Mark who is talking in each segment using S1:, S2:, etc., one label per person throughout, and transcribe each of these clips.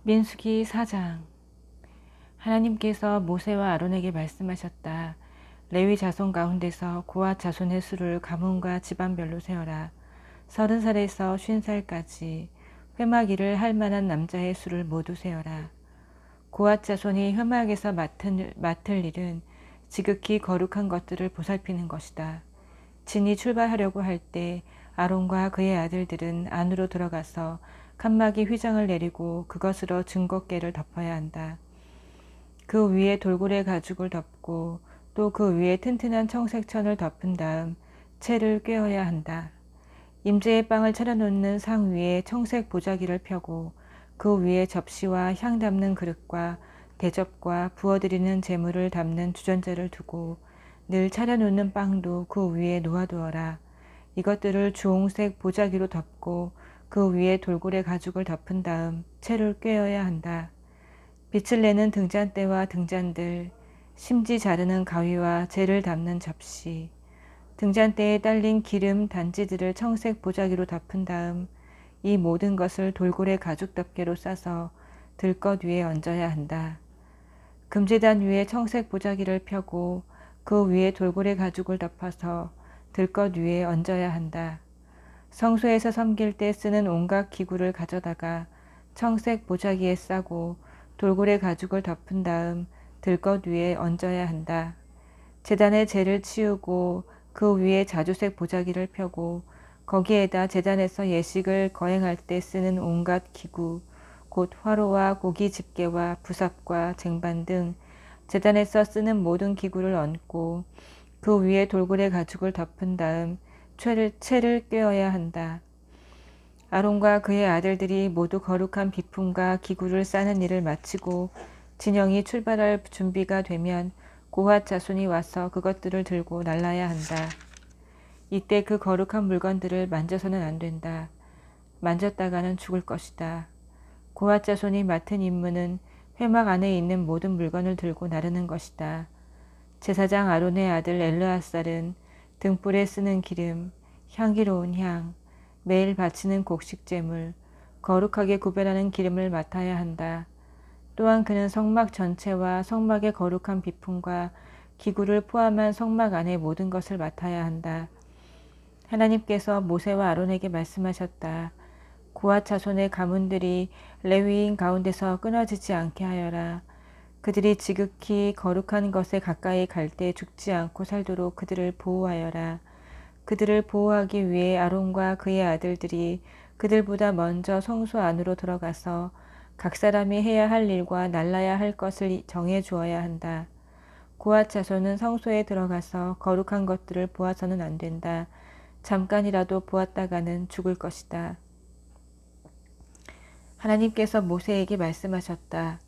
S1: 민수기 4장. 하나님께서 모세와 아론에게 말씀하셨다. 레위 자손 가운데서 고핫 자손의 수를 가문과 집안별로 세어라. 30살에서 50살까지 회막 일을 할 만한 남자의 수를 모두 세어라. 고핫 자손이 회막에서 맡을 일은 지극히 거룩한 것들을 보살피는 것이다. 진이 출발하려고 할 때 아론과 그의 아들들은 안으로 들어가서 칸막이 휘장을 내리고 그것으로 증거궤를 덮어야 한다. 그 위에 돌고래 가죽을 덮고 또 그 위에 튼튼한 청색천을 덮은 다음 채를 꿰어야 한다. 임재의 빵을 차려놓는 상 위에 청색 보자기를 펴고 그 위에 접시와 향 담는 그릇과 대접과 부어드리는 재물을 담는 주전자를 두고 늘 차려놓는 빵도 그 위에 놓아두어라. 이것들을 주홍색 보자기로 덮고 그 위에 돌고래 가죽을 덮은 다음 채를 꿰어야 한다. 빛을 내는 등잔대와 등잔들, 심지 자르는 가위와 재를 담는 접시, 등잔대에 딸린 기름 단지들을 청색 보자기로 덮은 다음 이 모든 것을 돌고래 가죽 덮개로 싸서 들것 위에 얹어야 한다. 금제단 위에 청색 보자기를 펴고 그 위에 돌고래 가죽을 덮어서 들것 위에 얹어야 한다. 성소에서 섬길 때 쓰는 온갖 기구를 가져다가 청색 보자기에 싸고 돌고래 가죽을 덮은 다음 들것 위에 얹어야 한다. 제단에 재를 치우고 그 위에 자주색 보자기를 펴고 거기에다 제단에서 예식을 거행할 때 쓰는 온갖 기구, 곧 화로와 고기 집게와 부삽과 쟁반 등 제단에서 쓰는 모든 기구를 얹고 그 위에 돌고래 가죽을 덮은 다음 채를 꿰어야 한다. 아론과 그의 아들들이 모두 거룩한 비품과 기구를 싸는 일을 마치고 진영이 출발할 준비가 되면 고핫 자손이 와서 그것들을 들고 날라야 한다. 이때 그 거룩한 물건들을 만져서는 안 된다. 만졌다가는 죽을 것이다. 고핫 자손이 맡은 임무는 회막 안에 있는 모든 물건을 들고 나르는 것이다. 제사장 아론의 아들 엘르아살은 등불에 쓰는 기름, 향기로운 향, 매일 바치는 곡식제물, 거룩하게 구별하는 기름을 맡아야 한다. 또한 그는 성막 전체와 성막의 거룩한 비품과 기구를 포함한 성막 안의 모든 것을 맡아야 한다. 하나님께서 모세와 아론에게 말씀하셨다. 고핫 자손의 가문들이 레위인 가운데서 끊어지지 않게 하여라. 그들이 지극히 거룩한 것에 가까이 갈 때 죽지 않고 살도록 그들을 보호하여라. 그들을 보호하기 위해 아론과 그의 아들들이 그들보다 먼저 성소 안으로 들어가서 각 사람이 해야 할 일과 날라야 할 것을 정해 주어야 한다. 고핫 자손은 성소에 들어가서 거룩한 것들을 보아서는 안 된다. 잠깐이라도 보았다가는 죽을 것이다. 하나님께서 모세에게 말씀하셨다.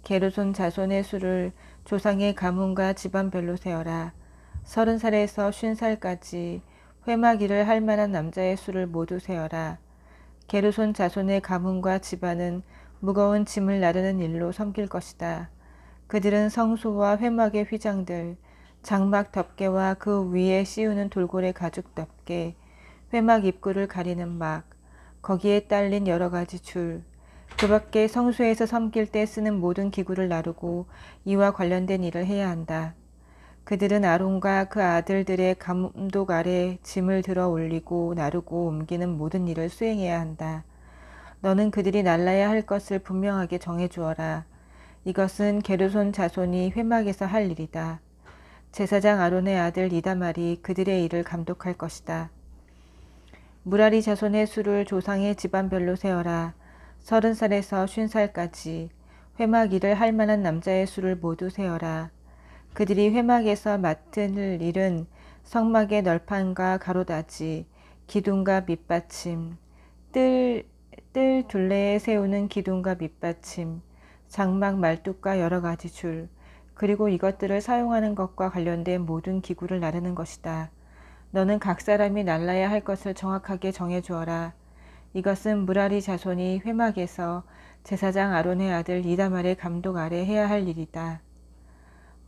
S1: 게르손 자손의 수를 조상의 가문과 집안별로 세어라. 30살에서 50살까지 회막 일을 할 만한 남자의 수를 모두 세어라. 게르손 자손의 가문과 집안은 무거운 짐을 나르는 일로 섬길 것이다. 그들은 성소와 회막의 휘장들, 장막 덮개와 그 위에 씌우는 돌고래 가죽 덮개, 회막 입구를 가리는 막, 거기에 딸린 여러 가지 줄, 그 밖에 성소에서 섬길 때 쓰는 모든 기구를 나르고 이와 관련된 일을 해야 한다. 그들은 아론과 그 아들들의 감독 아래 짐을 들어 올리고 나르고 옮기는 모든 일을 수행해야 한다. 너는 그들이 날라야 할 것을 분명하게 정해주어라. 이것은 게르손 자손이 회막에서 할 일이다. 제사장 아론의 아들 이다말이 그들의 일을 감독할 것이다. 무라리 자손의 수를 조상의 집안별로 세어라. 30살에서 50살까지 회막 일을 할 만한 남자의 수를 모두 세어라. 그들이 회막에서 맡을 일은 성막의 널판과 가로다지, 기둥과 밑받침, 뜰 둘레에 세우는 기둥과 밑받침, 장막 말뚝과 여러 가지 줄, 그리고 이것들을 사용하는 것과 관련된 모든 기구를 나르는 것이다. 너는 각 사람이 날라야 할 것을 정확하게 정해주어라. 이것은 무라리 자손이 회막에서 제사장 아론의 아들 이다말의 감독 아래 해야 할 일이다.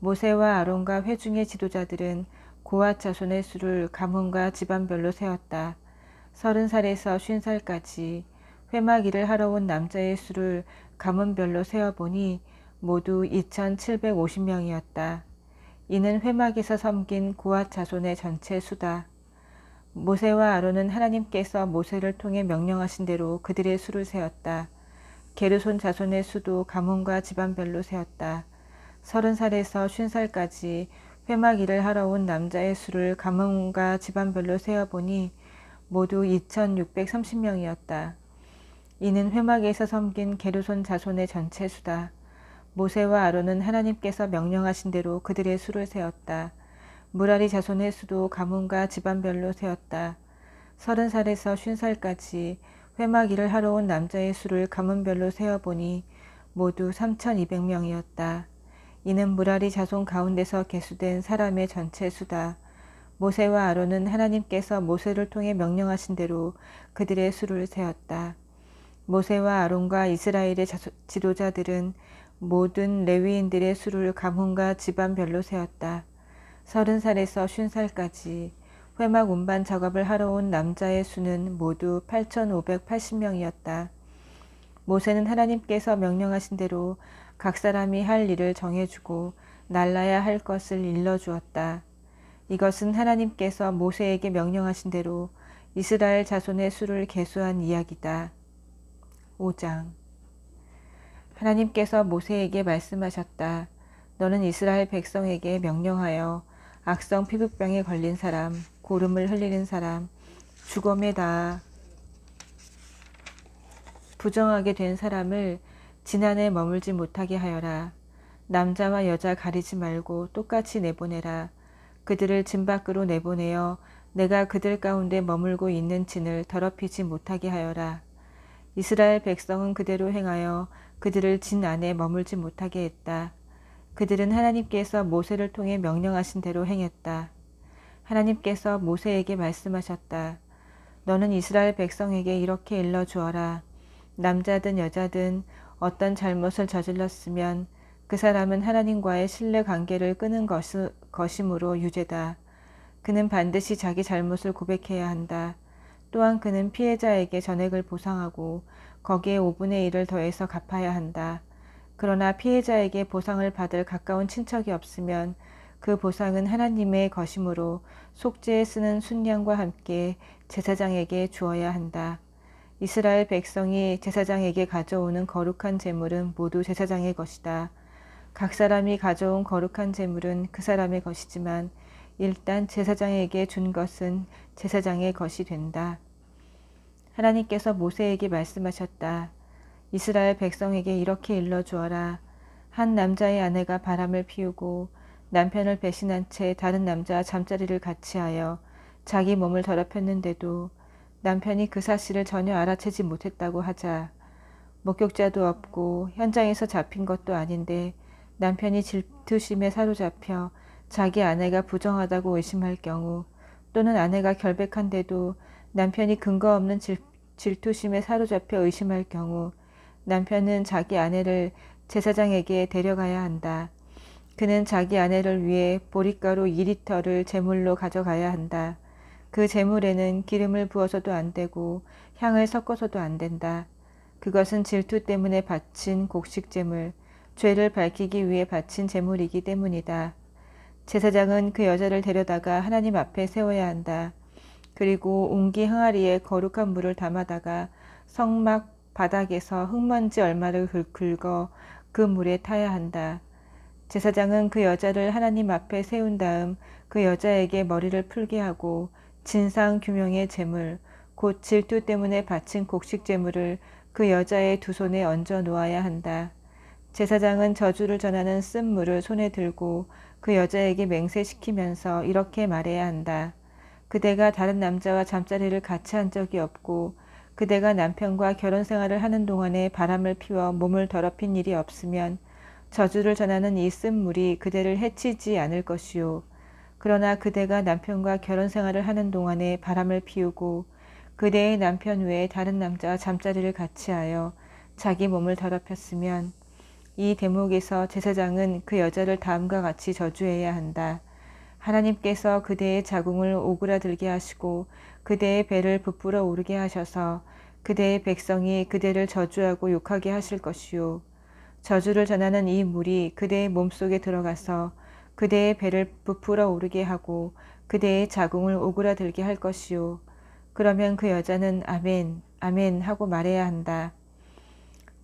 S1: 모세와 아론과 회중의 지도자들은 고핫 자손의 수를 가문과 집안별로 세웠다. 30살에서 50살까지 회막 일을 하러 온 남자의 수를 가문별로 세어보니 모두 2,750명이었다. 이는 회막에서 섬긴 고앗 자손의 전체 수다. 모세와 아론은 하나님께서 모세를 통해 명령하신 대로 그들의 수를 세었다. 게르손 자손의 수도 가문과 집안별로 세었다. 30살에서 50살까지 회막 일을 하러 온 남자의 수를 가문과 집안별로 세어보니 모두 2,630명이었다. 이는 회막에서 섬긴 게르손 자손의 전체 수다. 모세와 아론은 하나님께서 명령하신 대로 그들의 수를 세었다. 무라리 자손의 수도 가문과 집안별로 세었다. 30살에서 50살까지 회막 일을 하러 온 남자의 수를 가문별로 세어보니 모두 3,200명이었다. 이는 무라리 자손 가운데서 계수된 사람의 전체 수다. 모세와 아론은 하나님께서 모세를 통해 명령하신 대로 그들의 수를 세었다. 모세와 아론과 이스라엘의 지도자들은 모든 레위인들의 수를 가문과 집안별로 세었다. 30살에서 50살까지 회막 운반 작업을 하러 온 남자의 수는 모두 8,580명이었다. 모세는 하나님께서 명령하신 대로 각 사람이 할 일을 정해주고 날라야 할 것을 일러주었다. 이것은 하나님께서 모세에게 명령하신 대로 이스라엘 자손의 수를 계수한 이야기다. 5장. 하나님께서 모세에게 말씀하셨다. 너는 이스라엘 백성에게 명령하여 악성 피부병에 걸린 사람, 고름을 흘리는 사람, 죽음에 닿아 부정하게 된 사람을 지난해 머물지 못하게 하여라. 남자와 여자 가리지 말고 똑같이 내보내라. 그들을 진 밖으로 내보내어 내가 그들 가운데 머물고 있는 진을 더럽히지 못하게 하여라. 이스라엘 백성은 그대로 행하여 그들을 진 안에 머물지 못하게 했다. 그들은 하나님께서 모세를 통해 명령하신 대로 행했다. 하나님께서 모세에게 말씀하셨다. 너는 이스라엘 백성에게 이렇게 일러주어라. 남자든 여자든 어떤 잘못을 저질렀으면 그 사람은 하나님과의 신뢰 관계를 끊은 것이므로 유죄다. 그는 반드시 자기 잘못을 고백해야 한다. 또한 그는 피해자에게 전액을 보상하고 거기에 5분의 1을 더해서 갚아야 한다. 그러나 피해자에게 보상을 받을 가까운 친척이 없으면 그 보상은 하나님의 것이므로 속죄에 쓰는 순양과 함께 제사장에게 주어야 한다. 이스라엘 백성이 제사장에게 가져오는 거룩한 제물은 모두 제사장의 것이다. 각 사람이 가져온 거룩한 제물은 그 사람의 것이지만 일단 제사장에게 준 것은 제사장의 것이 된다. 하나님께서 모세에게 말씀하셨다. 이스라엘 백성에게 이렇게 일러주어라. 한 남자의 아내가 바람을 피우고 남편을 배신한 채 다른 남자와 잠자리를 같이 하여 자기 몸을 더럽혔는데도 남편이 그 사실을 전혀 알아채지 못했다고 하자. 목격자도 없고 현장에서 잡힌 것도 아닌데 남편이 질투심에 사로잡혀 자기 아내가 부정하다고 의심할 경우, 또는 아내가 결백한데도 남편이 근거 없는 질투심에 사로잡혀 의심할 경우 남편은 자기 아내를 제사장에게 데려가야 한다. 그는 자기 아내를 위해 보릿가루 2리터를 제물로 가져가야 한다. 그 제물에는 기름을 부어서도 안 되고 향을 섞어서도 안 된다. 그것은 질투 때문에 바친 곡식제물, 죄를 밝히기 위해 바친 제물이기 때문이다. 제사장은 그 여자를 데려다가 하나님 앞에 세워야 한다. 그리고 옹기 항아리에 거룩한 물을 담아다가 성막 바닥에서 흙먼지 얼마를 긁어 그 물에 타야 한다. 제사장은 그 여자를 하나님 앞에 세운 다음 그 여자에게 머리를 풀게 하고 진상 규명의 제물, 곧 질투 때문에 바친 곡식 제물을 그 여자의 두 손에 얹어 놓아야 한다. 제사장은 저주를 전하는 쓴 물을 손에 들고 그 여자에게 맹세시키면서 이렇게 말해야 한다. 그대가 다른 남자와 잠자리를 같이 한 적이 없고 그대가 남편과 결혼 생활을 하는 동안에 바람을 피워 몸을 더럽힌 일이 없으면 저주를 전하는 이 쓴 물이 그대를 해치지 않을 것이요. 그러나 그대가 남편과 결혼 생활을 하는 동안에 바람을 피우고 그대의 남편 외에 다른 남자와 잠자리를 같이 하여 자기 몸을 더럽혔으면 이 대목에서 제사장은 그 여자를 다음과 같이 저주해야 한다. 하나님께서 그대의 자궁을 오그라들게 하시고 그대의 배를 부풀어 오르게 하셔서 그대의 백성이 그대를 저주하고 욕하게 하실 것이요. 저주를 전하는 이 물이 그대의 몸속에 들어가서 그대의 배를 부풀어 오르게 하고 그대의 자궁을 오그라들게 할 것이요. 그러면 그 여자는 아멘, 아멘 하고 말해야 한다.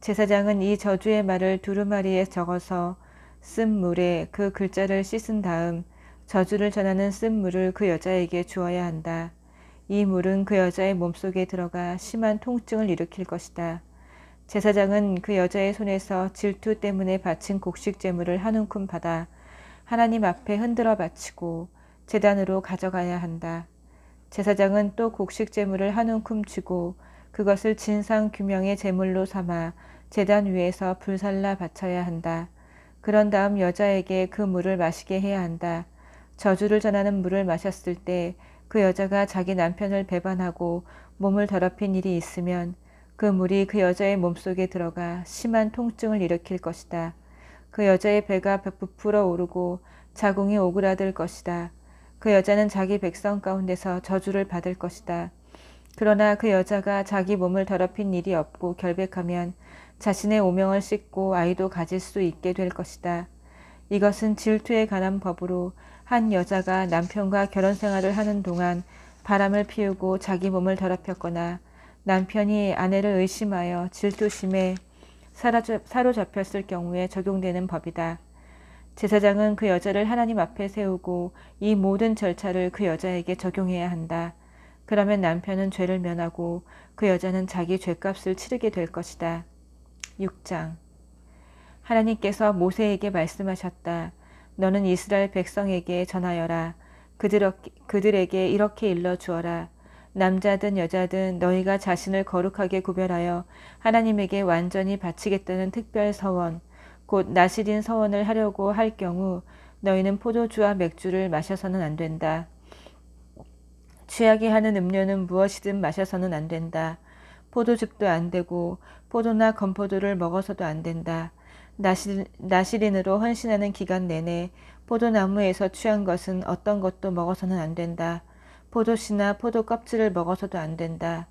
S1: 제사장은 이 저주의 말을 두루마리에 적어서 쓴 물에 그 글자를 씻은 다음 저주를 전하는 쓴 물을 그 여자에게 주어야 한다. 이 물은 그 여자의 몸속에 들어가 심한 통증을 일으킬 것이다. 제사장은 그 여자의 손에서 질투 때문에 바친 곡식 제물을 한 움큼 받아 하나님 앞에 흔들어 바치고 제단으로 가져가야 한다. 제사장은 또 곡식 제물을 한 움큼 쥐고 그것을 진상 규명의 제물로 삼아 제단 위에서 불살라 바쳐야 한다. 그런 다음 여자에게 그 물을 마시게 해야 한다. 저주를 전하는 물을 마셨을 때 그 여자가 자기 남편을 배반하고 몸을 더럽힌 일이 있으면 그 물이 그 여자의 몸속에 들어가 심한 통증을 일으킬 것이다. 그 여자의 배가 부풀어 오르고 자궁이 오그라들 것이다. 그 여자는 자기 백성 가운데서 저주를 받을 것이다. 그러나 그 여자가 자기 몸을 더럽힌 일이 없고 결백하면 자신의 오명을 씻고 아이도 가질 수 있게 될 것이다. 이것은 질투에 관한 법으로 한 여자가 남편과 결혼 생활을 하는 동안 바람을 피우고 자기 몸을 더럽혔거나 남편이 아내를 의심하여 질투심에 사로잡혔을 경우에 적용되는 법이다. 제사장은 그 여자를 하나님 앞에 세우고 이 모든 절차를 그 여자에게 적용해야 한다. 그러면 남편은 죄를 면하고 그 여자는 자기 죄값을 치르게 될 것이다. 6장. 하나님께서 모세에게 말씀하셨다. 너는 이스라엘 백성에게 전하여라. 그들에게 이렇게 일러주어라. 남자든 여자든 너희가 자신을 거룩하게 구별하여 하나님에게 완전히 바치겠다는 특별 서원, 곧 나시린 서원을 하려고 할 경우 너희는 포도주와 맥주를 마셔서는 안 된다. 취하게 하는 음료는 무엇이든 마셔서는 안 된다. 포도즙도 안 되고 포도나 건포도를 먹어서도 안 된다. 나시린으로 헌신하는 기간 내내 포도나무에서 취한 것은 어떤 것도 먹어서는 안 된다. 포도씨나 포도 껍질을 먹어서도 안 된다.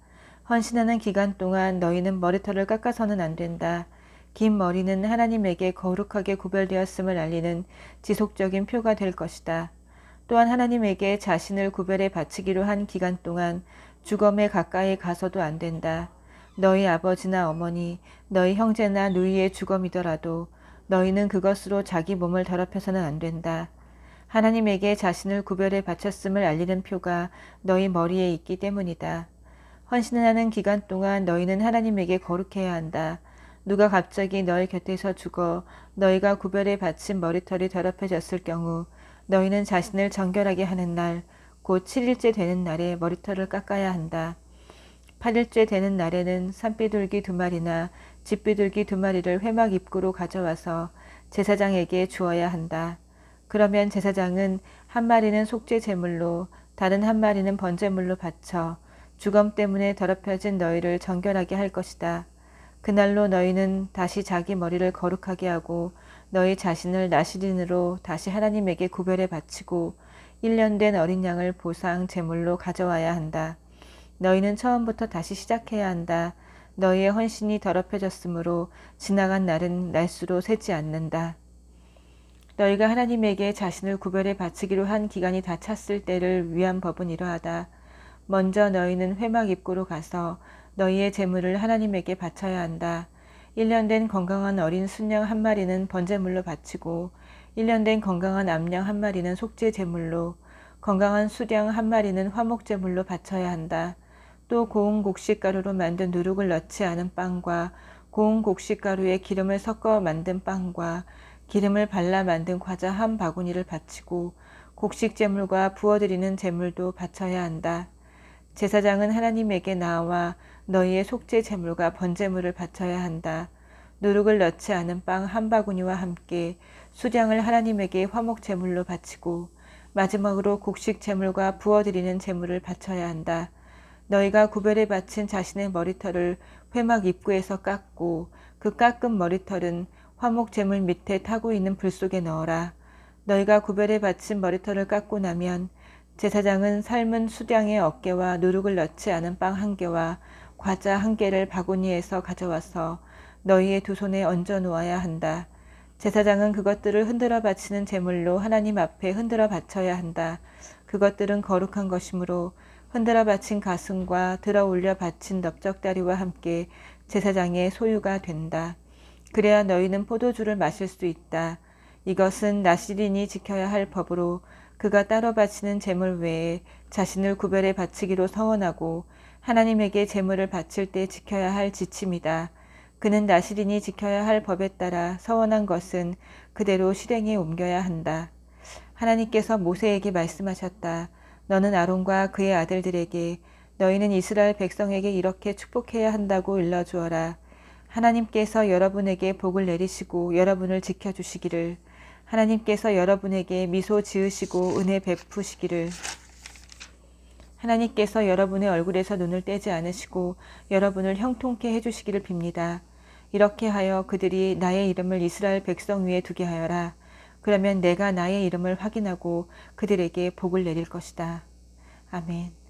S1: 헌신하는 기간 동안 너희는 머리털을 깎아서는 안 된다. 긴 머리는 하나님에게 거룩하게 구별되었음을 알리는 지속적인 표가 될 것이다. 또한 하나님에게 자신을 구별해 바치기로 한 기간 동안 주검에 가까이 가서도 안 된다. 너희 아버지나 어머니, 너희 형제나 누이의 주검이더라도 너희는 그것으로 자기 몸을 더럽혀서는 안 된다. 하나님에게 자신을 구별해 바쳤음을 알리는 표가 너희 머리에 있기 때문이다. 헌신하는 기간 동안 너희는 하나님에게 거룩해야 한다. 누가 갑자기 너희 곁에서 죽어 너희가 구별해 바친 머리털이 더럽혀졌을 경우 너희는 자신을 정결하게 하는 날, 곧 7일째 되는 날에 머리털을 깎아야 한다. 8일째 되는 날에는 산비둘기 2마리나 집비둘기 2마리를 회막 입구로 가져와서 제사장에게 주어야 한다. 그러면 제사장은 한 마리는 속죄 제물로 다른 한 마리는 번제물로 바쳐 주검 때문에 더럽혀진 너희를 정결하게 할 것이다. 그날로 너희는 다시 자기 머리를 거룩하게 하고 너희 자신을 나시린으로 다시 하나님에게 구별해 바치고 1년 된 어린 양을 보상 제물로 가져와야 한다. 너희는 처음부터 다시 시작해야 한다. 너희의 헌신이 더럽혀졌으므로 지나간 날은 날수로 세지 않는다. 너희가 하나님에게 자신을 구별해 바치기로 한 기간이 다 찼을 때를 위한 법은 이러하다. 먼저 너희는 회막 입구로 가서 너희의 제물을 하나님에게 바쳐야 한다. 1년 된 건강한 어린 순양 한 마리는 번제물로 바치고 1년 된 건강한 암양 한 마리는 속죄 제물로 건강한 수양 한 마리는 화목 제물로 바쳐야 한다. 또 고운 곡식가루로 만든 누룩을 넣지 않은 빵과 고운 곡식가루에 기름을 섞어 만든 빵과 기름을 발라 만든 과자 한 바구니를 바치고 곡식 제물과 부어드리는 제물도 바쳐야 한다. 제사장은 하나님에게 나와 너희의 속죄 제물과 번제물을 바쳐야 한다. 누룩을 넣지 않은 빵 한 바구니와 함께 수량을 하나님에게 화목 제물로 바치고 마지막으로 곡식 제물과 부어드리는 제물을 바쳐야 한다. 너희가 구별해 바친 자신의 머리털을 회막 입구에서 깎고 그 깎은 머리털은 화목 제물 밑에 타고 있는 불 속에 넣어라. 너희가 구별해 바친 머리털을 깎고 나면 제사장은 삶은 수량의 어깨와 누룩을 넣지 않은 빵 1개와 과자 한 개를 바구니에서 가져와서 너희의 두 손에 얹어 놓아야 한다. 제사장은 그것들을 흔들어 바치는 제물로 하나님 앞에 흔들어 바쳐야 한다. 그것들은 거룩한 것이므로 흔들어 바친 가슴과 들어 올려 바친 넓적다리와 함께 제사장의 소유가 된다. 그래야 너희는 포도주를 마실 수 있다. 이것은 나시린이 지켜야 할 법으로 그가 따로 바치는 제물 외에 자신을 구별해 바치기로 서원하고 하나님에게 제물을 바칠 때 지켜야 할 지침이다. 그는 나시린이 지켜야 할 법에 따라 서원한 것은 그대로 실행에 옮겨야 한다. 하나님께서 모세에게 말씀하셨다. 너는 아론과 그의 아들들에게 너희는 이스라엘 백성에게 이렇게 축복해야 한다고 일러주어라. 하나님께서 여러분에게 복을 내리시고 여러분을 지켜주시기를. 하나님께서 여러분에게 미소 지으시고 은혜 베푸시기를. 하나님께서 여러분의 얼굴에서 눈을 떼지 않으시고 여러분을 형통케 해주시기를 빕니다. 이렇게 하여 그들이 나의 이름을 이스라엘 백성 위에 두게 하여라. 그러면 내가 나의 이름을 확인하고 그들에게 복을 내릴 것이다. 아멘.